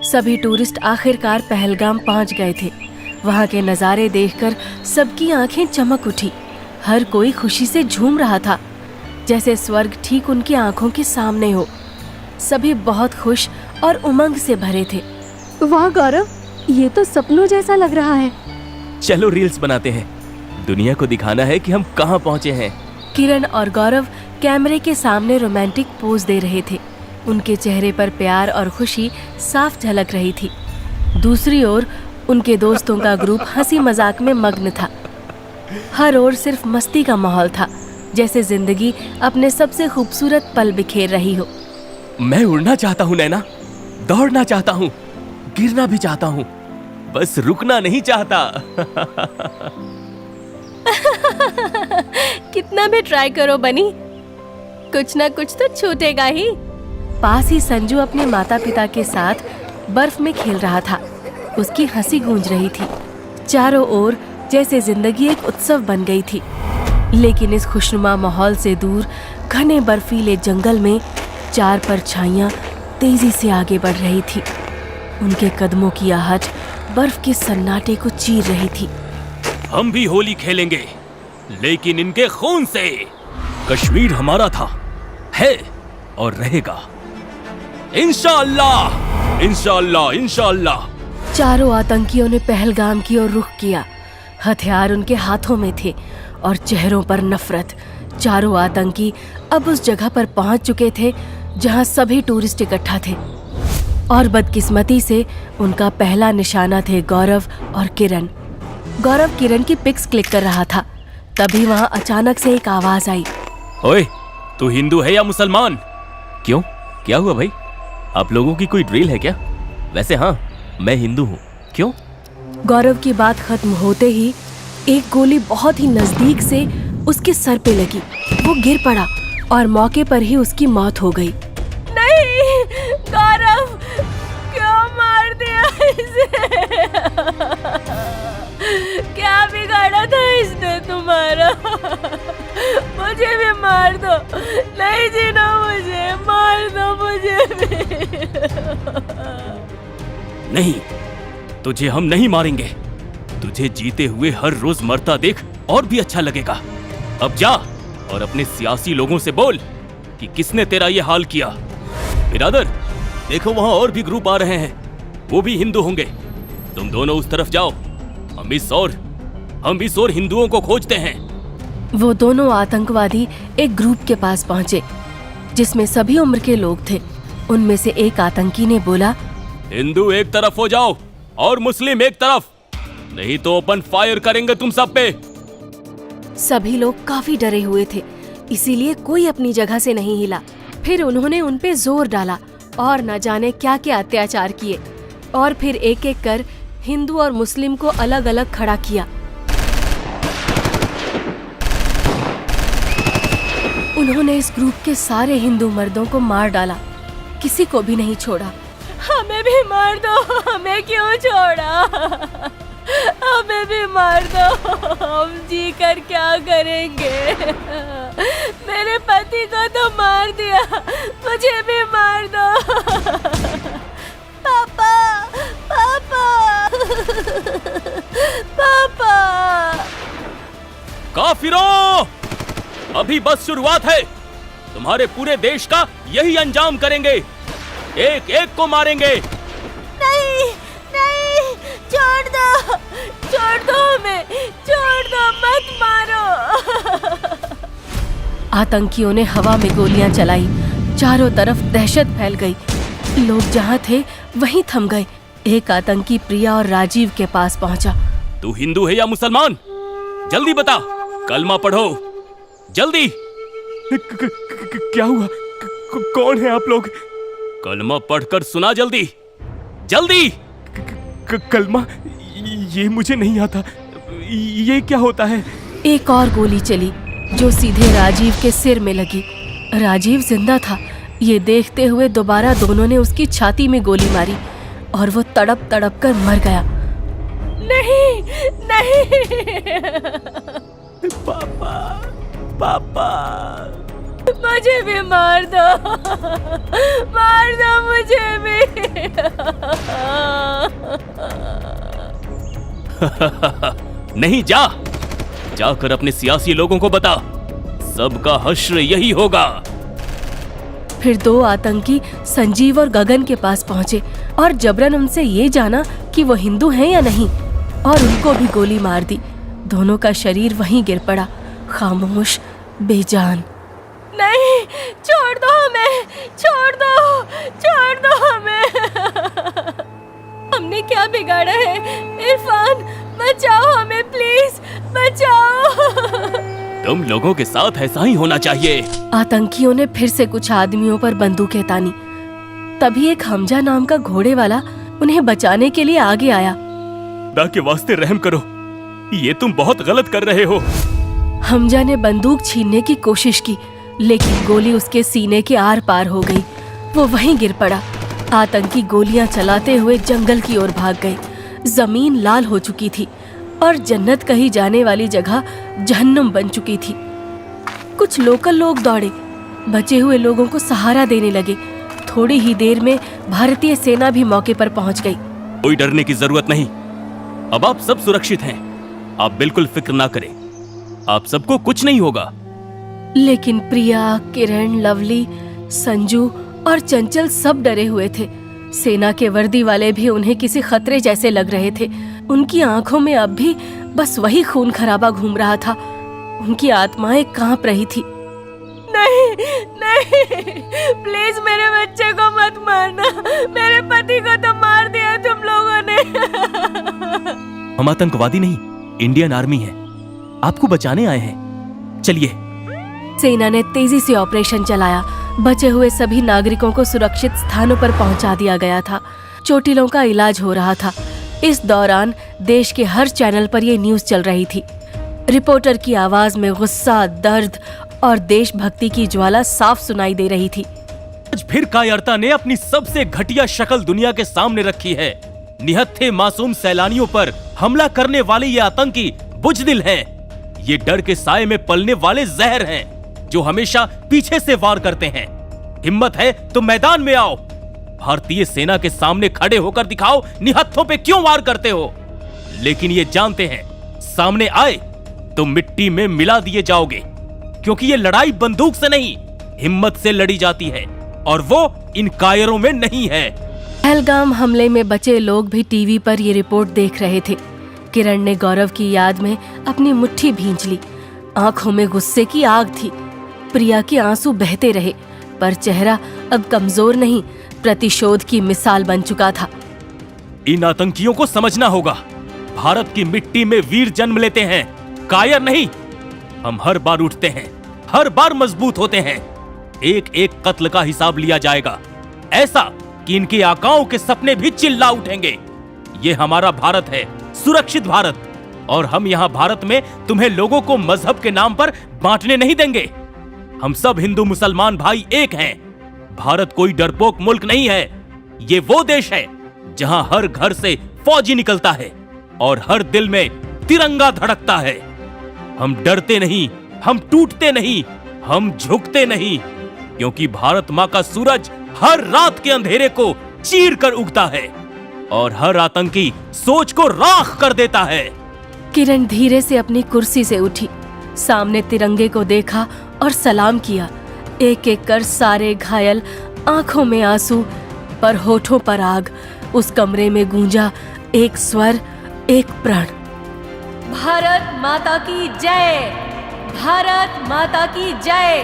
सभी टूरिस्ट आखिरकार पहलगाम पहुंच गए थे। वहां के नज़ारे देखकर सबकी आंखें चमक उठी। हर कोई खुशी से झूम रहा था, जैसे स्वर्ग ठीक उनकी आंखों के सामने हो। सभी बहुत खुश और उमंग से भरे थे। वाह गौरव, ये तो सपनों जैसा लग रहा है। चलो रील्स बनाते हैं, दुनिया को दिखाना है कि हम कहाँ पहुँचे हैं। किरण और गौरव कैमरे के सामने रोमांटिक पोज दे रहे थे। उनके चेहरे पर प्यार और खुशी साफ झलक रही थी। दूसरी ओर उनके दोस्तों का ग्रुप हंसी मजाक में मग्न था। हर ओर सिर्फ मस्ती का माहौल था, जैसे जिंदगी अपने सबसे खूबसूरत पल बिखेर रही हो। मैं उड़ना चाहता हूँ नैना, दौड़ना चाहता हूँ, गिरना भी चाहता हूँ, बस रुकना नहीं चाहता। कितना भी ट्राई करो बनी, कुछ ना कुछ तो छूटेगा ही। पास ही संजू अपने माता पिता के साथ बर्फ में खेल रहा था। उसकी हंसी गूंज रही थी। चारों ओर जैसे जिंदगी एक उत्सव बन गई थी। लेकिन इस खुशनुमा माहौल से दूर घने बर्फीले जंगल में चार परछाइयां तेजी से आगे बढ़ रही थी। उनके कदमों की आहट बर्फ के सन्नाटे को चीर रही थी। हम भी होली खेलेंगे, लेकिन इनके खून से। कश्मीर हमारा था, है और रहेगा। इंशाअल्लाह, इंशाअल्लाह, इंशाअल्लाह। चारों आतंकियों ने पहलगाम की ओर रुख किया। हथियार उनके हाथों में थे और चेहरों पर नफरत। चारों आतंकी अब उस जगह पर पहुंच चुके थे जहां सभी टूरिस्ट इकट्ठा थे। और बदकिस्मती से उनका पहला निशाना थे गौरव और किरण। गौरव किरण की पिक्स क्लिक कर रहा था, तभी वहां अचानक से एक आवाज आई। ओए, तू हिंदू है या मुसलमान? क्यों, क्या हुआ भाई? आप लोगों की कोई ड्रिल है क्या? वैसे हाँ, मैं हिंदू हूँ। क्यों? गौरव की बात खत्म होते ही एक गोली बहुत ही नजदीक से उसके सर पे लगी। वो गिर पड़ा और मौके पर ही उसकी मौत हो गई। नहीं गौरव, क्यों मार दिया इसे? क्या बिगाड़ा था इसने तुम्हारा? मुझे भी मार दो, नहीं जीना मुझे, मार दो मुझे भी। नहीं, तुझे हम नहीं मारेंगे। तुझे जीते हुए हर रोज मरता देख और भी अच्छा लगेगा। अब जा और अपने सियासी लोगों से बोल कि किसने तेरा ये हाल किया। बिरादर, देखो वहां और भी ग्रुप आ रहे हैं, वो भी हिंदू होंगे। तुम दोनों उस तरफ जाओ, हम इस ओर हिंदुओं को खोजते हैं। वो दोनों आतंकवादी एक ग्रुप के पास पहुंचे, जिसमें सभी उम्र के लोग थे। उनमें से एक आतंकी ने बोला, हिंदू एक तरफ हो जाओ और मुस्लिम एक तरफ, नहीं तो ओपन फायर करेंगे तुम सब पे। सभी लोग काफी डरे हुए थे, इसीलिए कोई अपनी जगह से नहीं हिला। फिर उन्होंने उन पे जोर डाला और न जाने क्या क्या अत्याचार किए, और फिर एक एक कर हिंदू और मुस्लिम को अलग अलग खड़ा किया। उन्होंने इस ग्रुप के सारे हिंदू मर्दों को मार डाला, किसी को भी नहीं छोड़ा। हमें भी मार दो, हमें क्यों छोड़ा? हमें भी मार दो, हम जी कर क्या करेंगे? मेरे पति को तो मार दिया, मुझे भी मार दो। पापा, पापा, पापा। काफिरों, अभी बस शुरुआत है। तुम्हारे पूरे देश का यही अंजाम करेंगे, एक एक को मारेंगे। नहीं, नहीं, छोड़ दो, छोड़ दो हमें, छोड़ दो, मत मारो। आतंकियों ने हवा में गोलियां चलाई। चारों तरफ दहशत फैल गई। लोग जहां थे वहीं थम गए। एक आतंकी प्रिया और राजीव के पास पहुंचा। तू हिंदू है या मुसलमान? जल्दी बता, कलमा पढ़ो, जल्दी। क्या हुआ? कौन है आप लोग? कलमा पढ़कर सुना, जल्दी जल्दी। कलमा? ये मुझे नहीं आता, ये क्या होता है? एक और गोली चली जो सीधे राजीव के सिर में लगी। राजीव जिंदा था। ये देखते हुए दोबारा दोनों ने उसकी छाती में गोली मारी और वो तड़प तड़प कर मर गया। नहीं, नहीं। पापा, पापा। मुझे भी मार दो। मार दो मुझे भी। नहीं, जा जाकर अपने सियासी लोगों को बता, सबका हश्र यही होगा। फिर दो आतंकी संजीव और गगन के पास पहुंचे और जबरन उनसे ये जाना कि वो हिंदू हैं या नहीं, और उनको भी गोली मार दी। दोनों का शरीर वहीं गिर पड़ा, खामोश, बेजान। नहीं, छोड़ दो हमें, छोड़ दो हमें। हमने क्या बिगाड़ा है? इरफान, बचाओ हमें, प्लीज बचाओ। तुम लोगों के साथ ऐसा ही होना चाहिए। आतंकियों ने फिर से कुछ आदमियों पर बंदूकें तानी। तभी एक हमजा नाम का घोड़े वाला उन्हें बचाने के लिए आगे आया। खुदा के वास्ते रहम करो, ये तुम बहुत गलत कर रहे हो। हमजा ने बंदूक छीनने की कोशिश की, लेकिन गोली उसके सीने के आर पार हो गई। वो वहीं गिर पड़ा। आतंकी गोलियां चलाते हुए जंगल की ओर भाग गए। जमीन लाल हो चुकी थी और जन्नत कही जाने वाली जगह जहन्नुम बन चुकी थी। कुछ लोकल लोग दौड़े, बचे हुए लोगों को सहारा देने लगे। थोड़ी ही देर में भारतीय सेना भी मौके पर पहुंच गई। कोई डरने की जरूरत नहीं, अब आप सब सुरक्षित हैं। आप बिल्कुल फिक्र ना करें, आप सबको कुछ नहीं होगा। लेकिन प्रिया, किरण, लवली, संजू और चंचल सब डरे हुए थे। सेना के वर्दी वाले भी उन्हें किसी खतरे जैसे लग रहे थे। उनकी आंखों में अब भी बस वही खून खराबा घूम रहा था। उनकी आत्माएं कांप रही थी। नहीं, नहीं, प्लीज मेरे बच्चे को मत मारना। मेरे पति को तो मार दिया तुम लोगों ने। हम आतंकवादी नहीं, इंडियन आर्मी है, आपको बचाने आए हैं। चलिए। सेना ने तेजी से ऑपरेशन चलाया। बचे हुए सभी नागरिकों को सुरक्षित स्थानों पर पहुंचा दिया गया था। चोटिलों का इलाज हो रहा था। इस दौरान देश के हर चैनल पर ये न्यूज चल रही थी। रिपोर्टर की आवाज में गुस्सा, दर्द और देशभक्ति की ज्वाला साफ सुनाई दे रही थी। आज फिर कायरता ने अपनी सबसे घटिया शक्ल दुनिया के सामने रखी है। निहत्थे मासूम सैलानियों पर हमला करने वाले ये आतंकी बुजदिल हैं। ये डर के साए में पलने वाले जहर हैं, जो हमेशा पीछे से वार करते हैं। हिम्मत है तो मैदान में आओ, भारतीय सेना के सामने खड़े होकर दिखाओ निहत्थों पे क्यों वार करते हो। लेकिन ये जानते हैं, सामने आए तो मिट्टी में मिला दिए जाओगे, क्योंकि ये लड़ाई बंदूक से नहीं, हिम्मत से लड़ी जाती है, और वो इन कायरों में नहीं है। पहलगाम हमले में बचे लोग भी टीवी पर ये रिपोर्ट देख रहे थे। किरण ने गौरव की याद में अपनी मुट्ठी भींच ली। आंखों में गुस्से की आग थी। प्रिया के आंसू बहते रहे, पर चेहरा अब कमजोर नहीं, प्रतिशोध की मिसाल बन चुका था। इन आतंकियों को समझना होगा, भारत की मिट्टी में वीर जन्म लेते हैं, कायर नहीं। हम हर बार उठते हैं, हर बार मजबूत होते हैं। एक एक कत्ल का हिसाब लिया जाएगा, ऐसा कि इनके आकाओं के सपने भी चिल्ला उठेंगे। ये हमारा भारत है, सुरक्षित भारत, और हम यहाँ भारत में तुम्हें लोगों को मजहब के नाम पर बांटने नहीं देंगे। हम सब हिंदू मुसलमान भाई एक हैं। भारत कोई डरपोक मुल्क नहीं है। ये वो देश है जहां हर घर से फौजी निकलता है और हर दिल में तिरंगा धड़कता है। हम डरते नहीं, हम टूटते नहीं, हम झुकते नहीं, क्योंकि भारत माँ का सूरज हर रात के अंधेरे को चीर कर उगता है और हर आतंकी सोच को राख कर देता है। किरण धीरे से अपनी कुर्सी से उठी, सामने तिरंगे को देखा और सलाम किया। एक एक कर सारे घायल, आंखों में आंसू पर होठों पर आग। उस कमरे में गूंजा एक स्वर, एक प्रण। भारत माता की जय, भारत माता की जय।